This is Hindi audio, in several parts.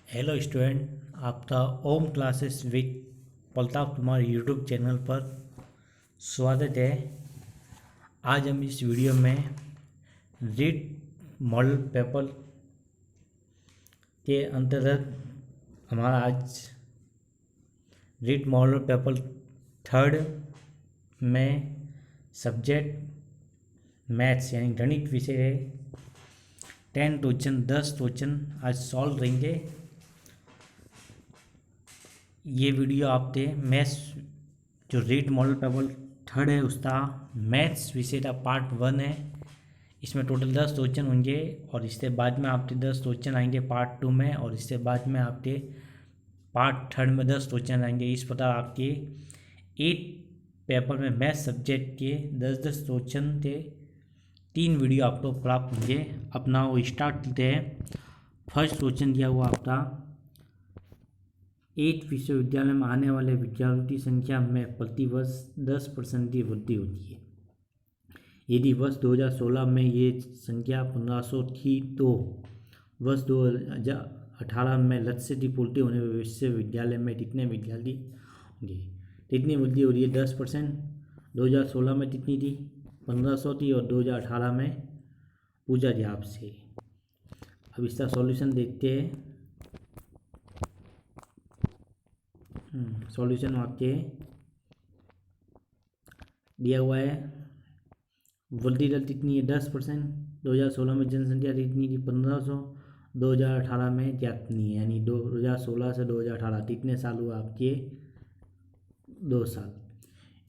हेलो स्टूडेंट, आपका Om classes with Pratap Kumar YouTube channel पर स्वागत है। आज हम इस वीडियो में रीड मॉडल पेपर के अंतर्गत हमारा आज रीड मॉडल पेपर थर्ड में सब्जेक्ट मैथ्स यानी गणित विषय है। 10 क्वेश्चन आज सॉल्व करेंगे। ये वीडियो आपके मैथ्स जो रीड मॉडल पेपर थर्ड है उसका मैथ्स विषय का पार्ट 1 है। इसमें टोटल 10 क्वेश्चन होंगे और इसके बाद में आपके 10 क्वेश्चन आएंगे पार्ट 2 में, और इसके बाद में आपके पार्ट थर्ड में 10 क्वेश्चन आएंगे। इस प्रकार आपके 8 पेपर में मैथ्स सब्जेक्ट के 10-10 क्वेश्चन के 3 वीडियो आपको प्राप्त होंगे। अपना वो स्टार्ट करते हैं। फर्स्ट क्वेश्चन दिया हुआ आपका 8 विश्वविद्यालय में आने वाले विद्यार्थियों की संख्या में प्रतिवर्ष 10% की वृद्धि होती है। यदि वर्ष 2016 में ये संख्या 1500 थी तो वर्ष 2018 में लक्ष्य की पूर्ति होने पर विश्वविद्यालय में कितने विद्यार्थी होंगे। कितनी वृद्धि हो रही है? 10%। 2016 में कितनी थी? 1500 थी और 2018 में पूछा गया आपसे। अब इसका सॉल्यूशन देखते हैं। सॉल्यूशन आपके दिया हुआ है। वृद्धि दर कितनी है? 10%। 2016 में जनसंख्या कितनी थी? 1500। 2018 में कितनी है? यानी 2016 से 2018 कितने साल हुआ आपके? 2 साल।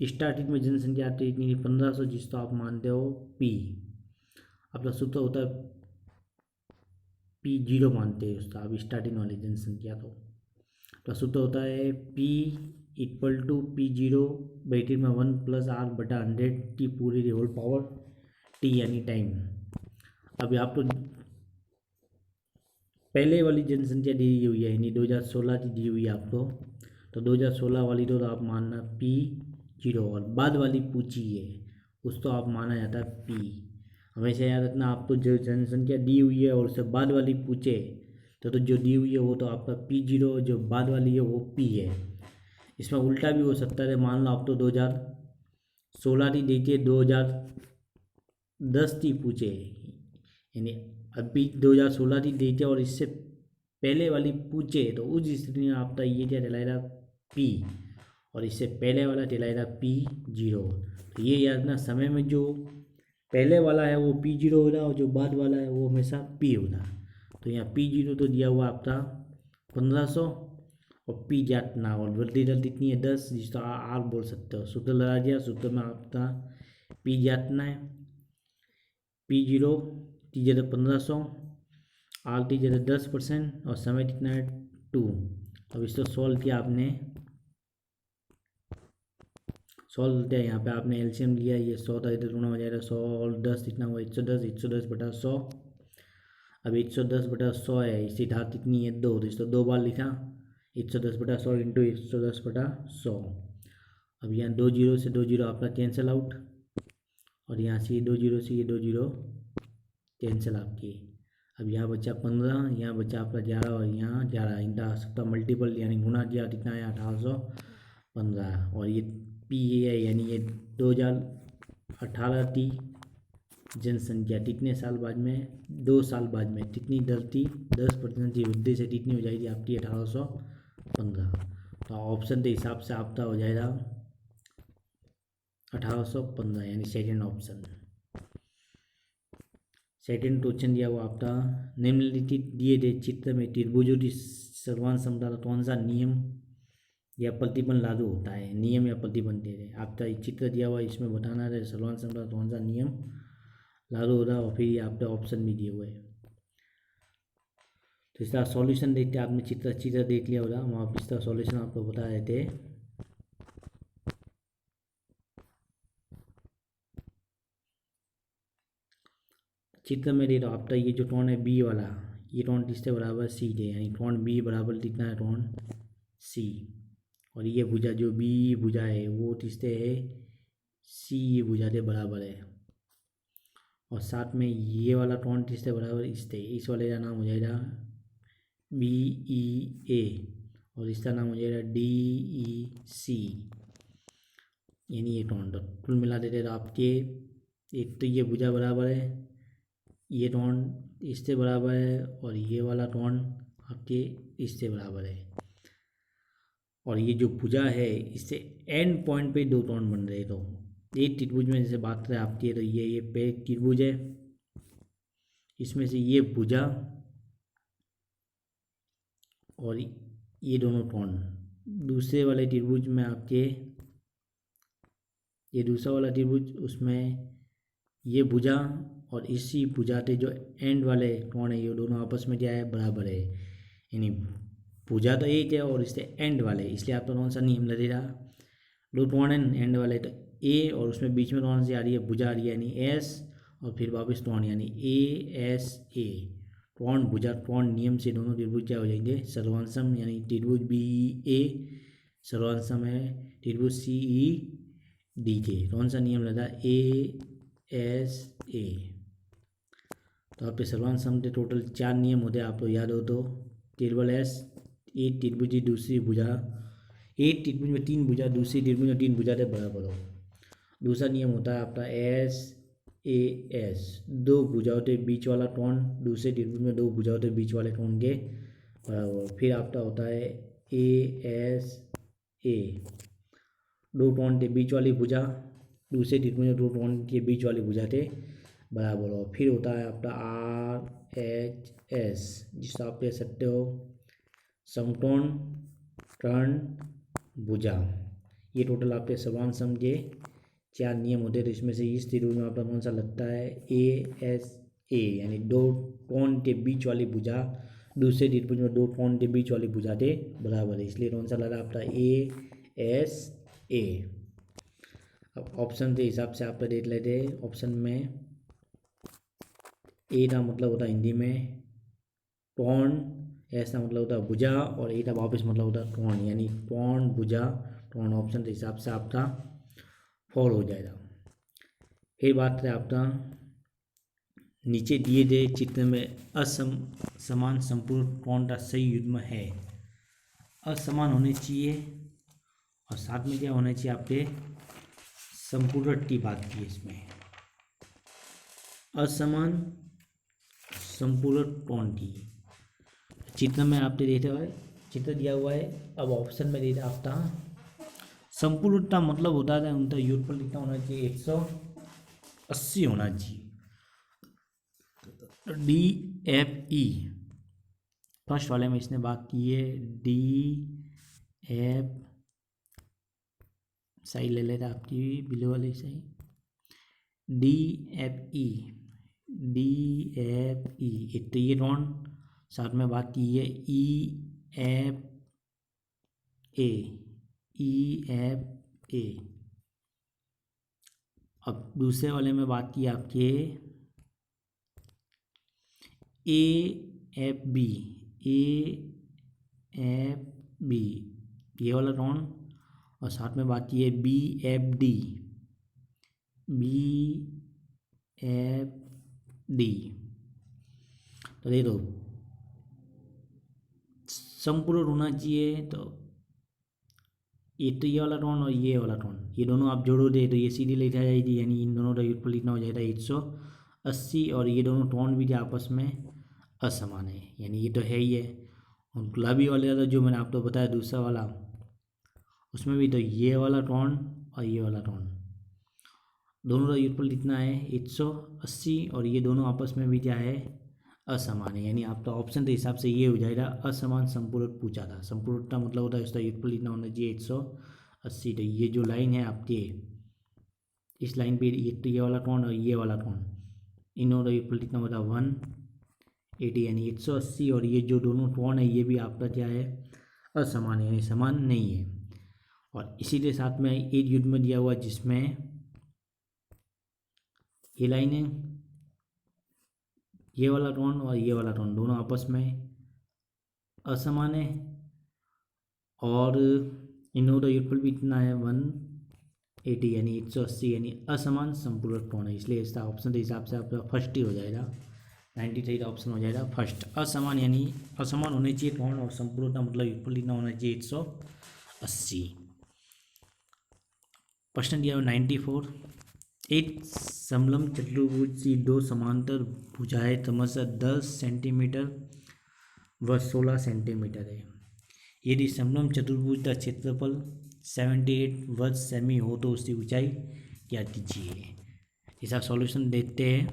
स्टार्टिंग में जनसंख्या आपकी कितनी थी? 1500, जिसको आप मानते हो पी। आपका सूत्र होता है P0 मानते हैं उसका अब स्टार्टिंग वाली जनसंख्या। तो सूत्र होता है P equal to P0 bracket में 1 + R/100 की पूरी होल पावर T यानी टाइम। अब आपको पहले वाली जनसंख्या दी हुई है यानी 2016 की दी हुई है आपको, तो 2016 वाली तो आप मानना P0 और बाद वाली पूछी है उसको आप माना जाता है P। हमेशा याद रखना, आपको जो जनसंख्या दी हुई है और उससे बाद वाली पूछे तो जो दी हुई है वो तो आपका P0, जो बाद वाली है वो P है। इसमें उल्टा भी हो सकता है। मान लो आप तो 2016 की देखिए 2010 की पूछे, यानी अभी 2016 की देखिए और इससे पहले वाली पूछे तो उस स्थिति में आपका ये क्या कहलाएगा? P, और इससे पहले वाला कहलाएगा P0। तो ये याद रखना, समय में जो पहले वाला है वो P0 होगा और जो बाद वाला है वो हमेशा P होगा। तो यहाँ P0 तो दिया हुआ आपका 1500 और P जातना और वृद्धि दर कितनी है? 10, जिसको R बोल सकते हो। सूत्र लगा दिया। सूत्र में आपका P जातना है P0 की जगह 1500, R की जगह 10% और समय कितना है? 2। अब इसको सॉल्व किया आपने। सॉल्व किया, यहाँ पे आपने एलसीएम लिया, ये 100 था, इधर गुणा हो जाएगा 100 और 10 कितना हुआ? 110। 110/100। अब 110/100 है, इसी धात कितनी है? 2, तो इसको 2 बार लिखा। 110/100 इंटू 110/100। अब यहाँ 2 जीरो से 2 जीरो आपका कैंसिल आउट, और यहाँ से ये 2 जीरो से ये 2 जीरो कैंसिल आपकी। अब यहाँ बचा 15, यहाँ बचा आपका 11 और यहाँ 11। इनका सबका मल्टीपल यानी गुना किया, कितना है? 1815। और ये P है यानी ये 2018 की जनसंख्या कितने साल बाद में? 2 साल बाद में। कितनी दर थी? 10% की वृद्धि से कितनी हो जाएगी आपकी? 1815। तो ऑप्शन के हिसाब से आपका हो जाएगा 1815 यानी सेकेंड ऑप्शन। सेकेंड क्वेश्चन दिया हुआ आपका निम्नलिखित दिए गए चित्र में त्रिभुजों की सर्वांश समता कौन सा नियम या प्रतिबंध लागू होता है? नियम या प्रतिबंध दे रहे आपका एक चित्र दिया हुआ है, इसमें बताना है सर्वांश समता कौन सा नियम लागू हो रहा है, और फिर ये आपका ऑप्शन भी दिए हुए हैं। तो इसका सॉल्यूशन देखते हैं। आपने चित्र देख लिया होगा, हम आप इसका सॉल्यूशन आपको बता रहे थे। चित्र में दे रहा आपका ये जो टोन है बी वाला, ये टोन किससे बराबर? सी है, यानी टोन बी बराबर कितना है? टोन सी। और ये भुजा जो बी भुजा है वो किससे है? सी भुजा के बराबर है। और साथ में ये वाला टोन किससे बराबर? इससे। इस वाले का नाम हो जाएगा BEA और इसका नाम हो जाएगा DEC, यानी ये टोन। तो कुल मिला देते तो आपके एक तो ये भुजा बराबर है, ये टोन इससे बराबर है और ये वाला टोन आपके इससे बराबर है, और ये जो भुजा है इससे एंड पॉइंट पे दो टोन बन रहे। तो एक त्रिभुज में जैसे बात करें आपकी, तो ये पे त्रिभुज है, इसमें से ये भुजा और ये दोनों टोन, दूसरे वाले त्रिभुज में आपके ये दूसरा वाला त्रिभुज, उसमें ये भुजा और इसी भुजा के जो एंड वाले टोन है ये दोनों आपस में क्या है, बराबर है। यानी भुजा तो एक है और इससे एंड वाले, इसलिए आपका कौन सा नियम लगेगा, दो टोन है एंड वाले तो ए, और उसमें बीच में कौन सी आ रही है, भुजा आ रही है यानी एस, और फिर वापस टोन यानी ASA। टोन भुजा टोन नियम से दोनों त्रिभुज क्या हो जाएंगे, सर्वांशम, यानी त्रिभुज BEA सर्वांशम है त्रिभुज CEDK। कौन सा नियम लगा, ASA। तो आपके सर्वांशम के टोटल 4 नियम होते हैं, आपको याद हो तो टेबल S, एक त्रिभुज की दूसरी भुजा, एक त्रिभुज में 3 भुजा दूसरी त्रिभुज में 3 भुजा के बराबर हो। दूसरा नियम होता है आपका SAS, दो भुजाओं के बीच वाला टोन दूसरे त्रिभुज में दो भुजाओं के बीच वाले टोन के बराबर। फिर आपका होता है ASA, दो टोन के बीच वाली भुजा दूसरे त्रिभुज में दो टोन के बीच वाली भुजा के बराबर हो। फिर होता है आपका RHS, जिसको आप कह सकते हो समटोन टर्न भुजा। ये टोटल आपके सर्वांशम के 4 नियम होते हैं। तो इसमें से इस त्रिभुज में आपका कौन सा लगता है, ASA, यानी दो टोन के बीच वाली भुजा दूसरे त्रिभुज में दो टोन के बीच वाली भुजा के बराबर है, इसलिए कौन सा लगा आपका ASA। अब ऑप्शन के हिसाब से आप देख लेते हैं। ऑप्शन में ए का मतलब होता है हिंदी में टोन, एस का मतलब होता है भुजा, और ए का वापस मतलब होता है टोन, यानी टोन भुजा टोन। ऑप्शन के हिसाब से आपका 4 हो जाएगा। फिर बात करें आपका नीचे दिए गए चित्र में असमान संपूर्ण टोन का सही युग्म है। असमान होने चाहिए और साथ में क्या होना चाहिए, आपके संपूर्ण की बात की इसमें, असमान संपूर्ण टोन की। चित्र में आपने देखा हुआ है, चित्र दिया हुआ है। अब ऑप्शन में देखा आपका संपूर्णता मतलब होता है उनका योगफल कितना होना चाहिए, 180 होना चाहिए। DFE फर्स्ट वाले में इसने बात की है, DF सही ले लेता आपकी बिलो वाली सही, DFE एक तो ये टोन, साथ में बात की है EFA। अब दूसरे वाले में बात की आपके AFB ये वाला टोन, और साथ में बात की है BFD तो देखो संपूर्ण होना चाहिए। तो ये तो ये वाला टोन और ये वाला टोन, ये दोनों आप जोड़ो दे तो ये सीधी लिखा जाएगी, यानी इन दोनों का योगफल लिखना हो जाएगा 180। और ये दोनों टोन भी आपस में असमान है, यानी ये तो है ही है। और गुलाबी वाले का जो मैंने आपको बताया दूसरा वाला, उसमें भी तो ये वाला टोन और ये वाला टोन दोनों का योगफल कितना है 180, और ये दोनों आपस में भी क्या है, असमान है। यानी आपका ऑप्शन के हिसाब से ये हो जाएगा असमान संपूर्ण पूछा था। संपूर्णता मतलब होता है इसका योगफल कितना होना चाहिए 180। तो ये जो लाइन है आपके, इस लाइन पे ये वाला टोन और ये वाला टोन, इन दोनों का योगफल कितना होता है 180, यानी 180। और ये जो दोनों टोन है ये भी आपका क्या है, असमान है, यानी समान नहीं है। और इसी के साथ में एक युग्म दिया हुआ जिसमें ये लाइन है, ये वाला टोन और ये वाला टोन दोनों आपस में असमान है, और इन दोनों का योगफल भी इतना है 180, यानी 180, यानी असमान संपूर्ण टोन है। इसलिए इसका ऑप्शन के हिसाब से आपका फर्स्ट ही हो जाएगा, 93 का ऑप्शन हो जाएगा फर्स्ट। असमान यानी असमान होने चाहिए कोण और संपूर्णता मतलब इक्वल कितना होना चाहिए 180। प्रश्न दिया हुआ 94, एक समलंब चतुर्भुज की दो समांतर भुजाएं क्रमशः 10 सेंटीमीटर व 16 सेंटीमीटर है। यदि समलंब चतुर्भुज का क्षेत्रफल 78 वर्ग सेमी हो तो उसकी ऊंचाई क्या कीजिए। इसका सॉल्यूशन देखते हैं।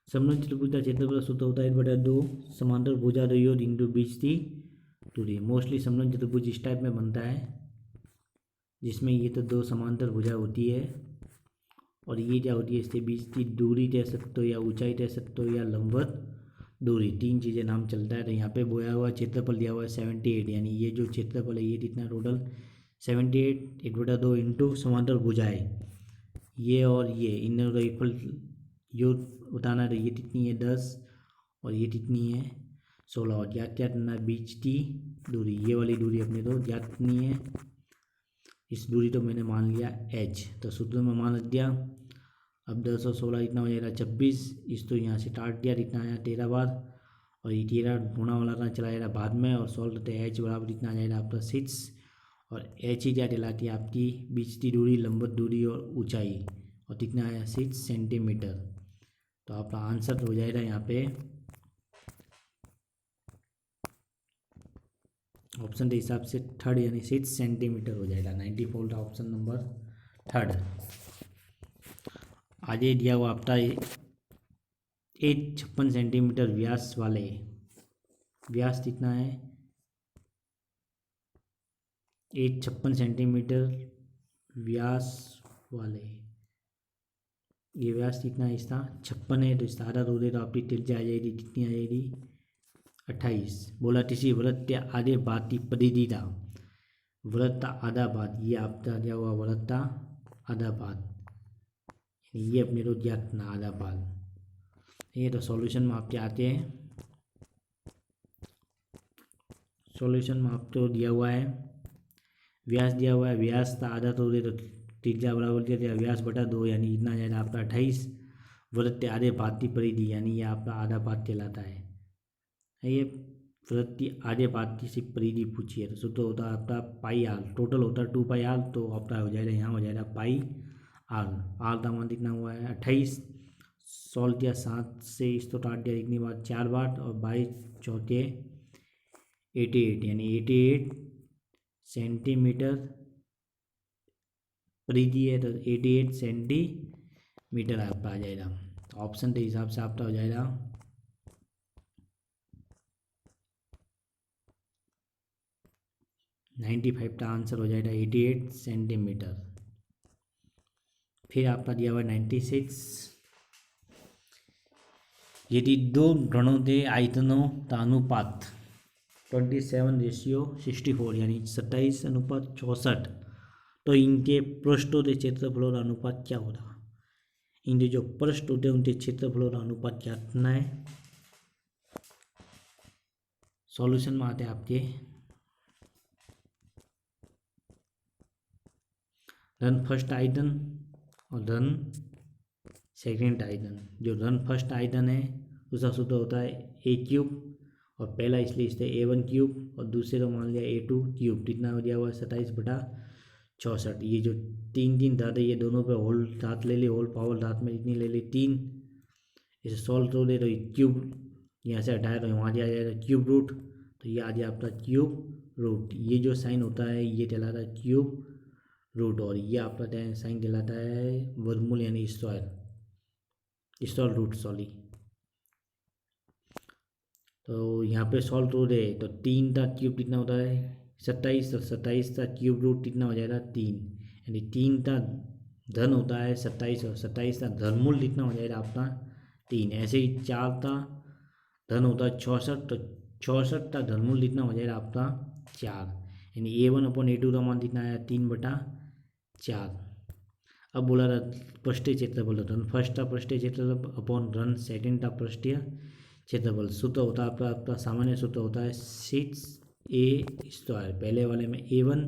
समलंब चतुर्भुज का क्षेत्रफल सूत्र होता है 1/2 समांतर भुजा द्वयोर इंटू बीच की दूरी। मोस्टली समलंब चतुर्भुज इस टाइप में बनता है जिसमें ये तो दो समांतर भुजा होती है और ये क्या होती है, इसके बीच की दूरी कह सकते हो या ऊंचाई कह सकते हो या लंबवत दूरी, तीन चीज़ें नाम चलता है। तो यहाँ पे बोया हुआ क्षेत्रफल दिया हुआ है 78, यानी ये जो क्षेत्रफल है ये कितना टोटल 78 1/2 इंटू समांतर भुजाएं ये और ये इन दोनों का इक्वल जो बताना है। तो ये कितनी है 10 और ये कितनी है 16 और ज्ञात क्या करना है बीच की दूरी, ये वाली दूरी अपने तो ज्ञात करनी है। इस दूरी तो मैंने मान लिया h, तो सूत्र में मान दिया। अब 10 और 16 इतना हो जाएगा 26, इस तो यहाँ से काट दिया, इतना आया 13 बार और ये 13 गुणा वाला का चला जाएगा बाद में और सॉल्व करते h बराबर इतना आ जाएगा आपका 6 और h ही क्या कहलाती है आपकी बीच की दूरी लंबवत दूरी और ऊंचाई और कितना आया 6 सेंटीमीटर। तो आपका आंसर हो जाएगा यहाँ पे ऑप्शन के हिसाब से थर्ड यानी 6 सेंटीमीटर हो जाएगा। 94 का ऑप्शन नंबर थर्ड। आगे दिया हुआ आपका 56 सेंटीमीटर व्यास वाले, व्यास कितना है 56 सेंटीमीटर व्यास वाले, ये व्यास कितना है इसका 56 है, तो इसका आधा तो दे तो आपकी त्रिज्या आ जाएगी कितनी आ जाएगी 28। बोला किसी व्रत के आधे भाग की परिधि व्रत का आधा भाग, ये आपका दिया हुआ व्रत का आधा भाग, ये अपने को ज्ञात ना आधा भाग। ये तो सॉल्यूशन में आपके आते हैं। सॉल्यूशन में आपको दिया हुआ है व्यास दिया हुआ है, व्यास का आधा तो दे तो त्रिज्या बराबर दिया दिया व्यास बटा 2 यानी इतना आ जाएगा आपका 28। व्रत के आधे भाग की परिधि यानी ये आपका आधा भाग कहलाता है। ये व्रत की आधे भाग की सिर्फ परिधि पूछी है तो सूत्र होता है आपका पाई आर, टोटल होता है 2 पाई आर, तो आपका हो जाएगा यहाँ हो जाएगा पाई आर। आर का मान कितना हुआ है 28, सॉल्व किया 7 से इस तो काट दिया इतनी बार 4 बार और 22 चौथे 88 यानी 88 सेंटीमीटर परिधि है तो 88 सेंटीमीटर आपका आ जाएगा। तो ऑप्शन के हिसाब से आपका हो जाएगा 95 का आंसर हो जाएगा 88 सेंटीमीटर। फिर आपका दिया हुआ 96, यदि दो घनों के आयतनों का अनुपात 27:64 यानी 27:64 तो इनके पृष्ठों के क्षेत्रफलों का अनुपात क्या होगा। इनके जो पृष्ठ होते हैं उनके क्षेत्रफलों का अनुपात क्या करना है। सॉल्यूशन में आते हैं आपके धन फर्स्ट आयतन और धन सेकेंड आयतन। जो धन फर्स्ट आयतन है उसका सूत्र होता है a³ और पहला इसलिए इससे a1³ और दूसरे को मान लिया a2³। कितना हो दिया हुआ 27/64। ये जो तीन तीन धात है ये दोनों पे होल धात ले ले, होल पावर धात में इतनी ले ली 3, इसे सॉल्व कर दे तो क्यूब यहाँ से हटाया तो वहाँ आ जाएगा क्यूब रूट, तो ये आ गया आपका क्यूब रूट। ये जो साइन होता है ये कहलाता है क्यूब रूट और ये आपका साइन कहलाता है वर्गमूल यानी स्क्वायर रूट सॉरी। तो यहाँ पे सॉल्व तो दे तो 3 का क्यूब कितना होता है 27 और 27 का क्यूब रूट कितना हो जाएगा 3, यानी 3 का धन होता है 27 और 27 का धनमूल कितना हो जाएगा आपका 3। ऐसे ही 4 का धन होता है 66 तो 66 का धनमूल कितना हो जाएगा आपका 4, यानी a1/a2 का मान कितना आया 3/4। अब बोला रहा पृष्ठीय क्षेत्रफल धन फर्स्ट का पृष्ठीय क्षेत्रफल अपॉन धन सेकेंड का पृष्ठीय क्षेत्रफल। सूत्र होता है आपका सामान्य सूत्र होता है 6a²। पहले वाले में a1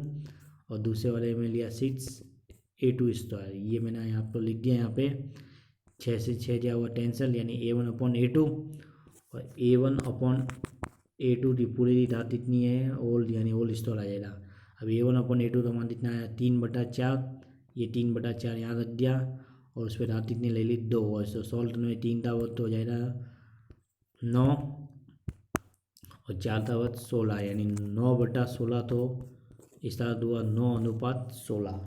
और दूसरे वाले में लिया 6 A2 स्क्वायर, ये मैंने यहाँ पर लिख दिया। यहाँ पे 6 से 6 दिया हुआ टेंसल, यानी A1/A2 और A1/A2 की पूरी धात इतनी है ओल्ड, यानी ओल्ड स्क्वायर आ जाएगा। अब A1/A2 का मान इतना आया 3/4, ये 3/4 यहाँ रख दिया और उस पर धात इतनी ले ली 2, और इसको सॉल्व करने में 3 दावत तो हो जाएगा 9 और 4 दावत 16, यानी 9/16, तो इस तरह हुआ 9:16।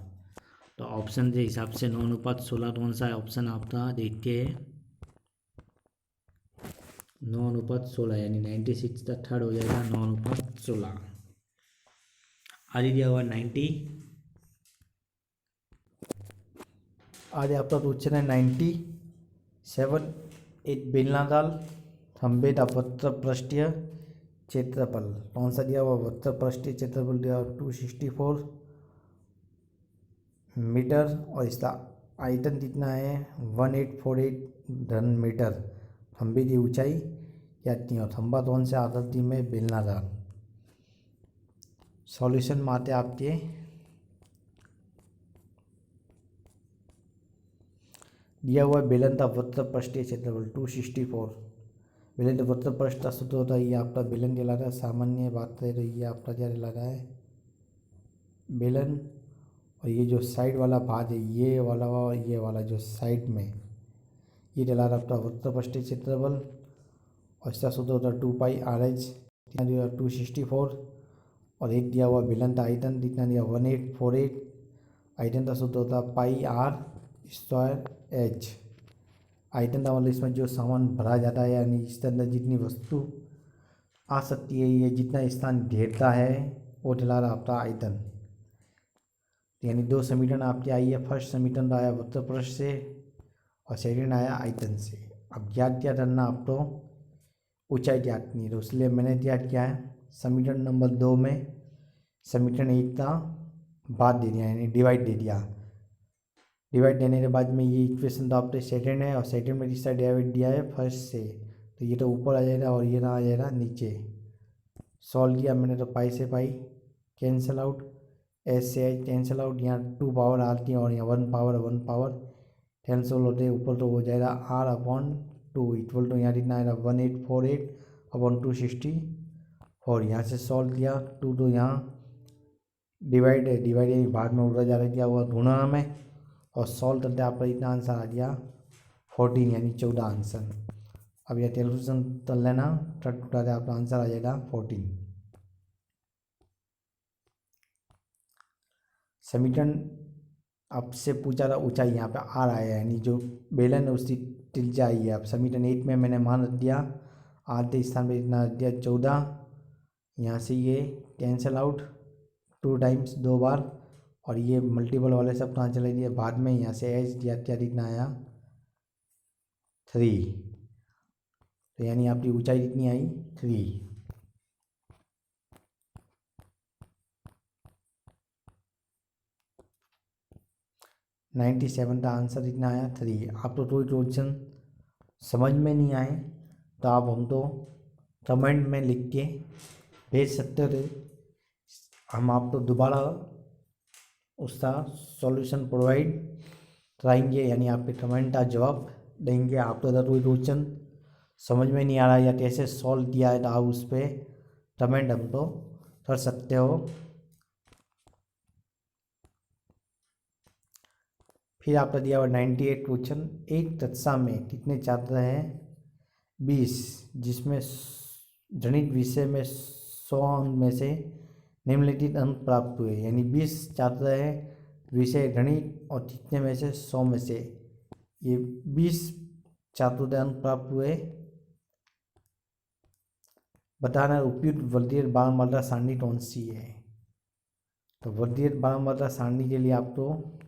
तो ऑप्शन के हिसाब से 9:16 कौन सा है ऑप्शन आपका, देखते हैं 9:16, यानी 96 का थर्ड हो जाएगा 9:16। आगे दिया हुआ 90, आज आपका क्वेश्चन है 97। एक बेलनाकार खंभे का वक्र पृष्ठीय क्षेत्रफल कौन सा दिया हुआ, वक्र पृष्ठीय क्षेत्रफल दिया हुआ 264 मीटर और इसका आयतन कितना है 1848 घन मीटर। खंभे की ऊंचाई क्या थी और खंभा कौन से आकृति में बेलनाकार। सॉल्यूशन में आते आपके दिया हुआ बेलन का वक्र पृष्ठीय क्षेत्रफल 264। बेलन का वक्र पृष्ठ का सूत्र होता है, ये आपका बेलन कहलाता है। सामान्य बात करें तो ये आपका क्या कहलाता है, बेलन। और ये जो साइड वाला भाग है, ये वाला और ये वाला जो साइड में, ये डला रहा आपका वक्र पृष्ठीय क्षेत्रफल। और इसका सूत्र होता है 2πRH, 264। और एक दिया हुआ बेलन का आयतन जितना दिया 1848, आयतन का सूत्र होता है πr²H। आयतन का मतलब इसमें जो सामान भरा जाता है, यानी इसके अंदर जितनी वस्तु आ सकती है, ये जितना स्थान घेरता है वो डला रहा आपका आयतन। यानी 2 समीकरण आपकी आई है। फर्स्ट समीकरण आया वक्र पृष्ठ से और सेकंड आया आयतन से। अब ज्ञात क्या करना आपको, ऊंचाई ज्ञात नहीं है, तो इसलिए मैंने ज्ञात किया है समीकरण नंबर 2 में समीकरण 1 का बाद दे दिया, यानी डिवाइड दे दिया। डिवाइड देने के बाद में ये इक्वेशन तो आपके सेकंड है और सेकंड में किसका डिवाइड दिया है फर्स्ट से, तो ये तो ऊपर आ जाएगा और ये ना आ जाएगा नीचे। सॉल्व किया मैंने तो पाई से पाई कैंसिल आउट, एस से एच कैंसिल आउट, यहाँ 2 पावर आती है और यहाँ 1 पावर कैंसिल होते ऊपर, तो हो जाएगा R/2 इक्वल टू यहाँ कितना आएगा 1848/264। यहाँ से सॉल्व किया 2 तो यहाँ डिवाइड है, डिवाइड बाद में उड़ा जा रहा क्या हुआ गुणा में, और सॉल्व करते आपका इतना आंसर आ गया 14, यानी 14 आंसर। अब यह कैलकुलेशन कर लेना, टट उठाते आपका आंसर आ जाएगा 14। समीकरण आपसे पूछा था ऊंचाई, यहाँ पे आर आया, यानी जो बेलन है उसकी त्रिज्या आई है। अब समीकरण 1 में मैंने मान रख दिया, आधे स्थान पर इतना रख दिया 14। यहाँ से ये कैंसिल आउट 2 टाइम्स 2 बार, और ये मल्टीपल वाले सब कहाँ चले दिए बाद में। यहाँ से एच दिया क्या कितना आया 3, तो यानी आपकी ऊंचाई कितनी आई 3। 97 का आंसर इतना आया 3। आप तो कोई क्वेश्चन समझ में नहीं आए तो आप हमको कमेंट में लिख के भेज सकते थे, हम आपको दोबारा उसका सॉल्यूशन प्रोवाइड कराएंगे, यानी आपके कमेंट का जवाब देंगे। आपको अगर कोई क्वेश्चन समझ में नहीं आ रहा या कैसे सॉल्व किया है तो आप उस पर कमेंट हमको कर सकते हो। फिर आपका दिया हुआ 98 क्वेश्चन, एक कक्षा में कितने छात्र हैं 20, जिसमें गणित विषय में 100 अंक में से निम्नलिखित अंक प्राप्त हुए। यानी 20 छात्र हैं विषय गणित और कितने में से 100 में से ये 20 छात्रों के अंक प्राप्त हुए। बताना उपयुक्त वर्गीय बारहमाला सारणी कौन सी है। तो वर्गीय बारहमाला सारणी के लिए आपको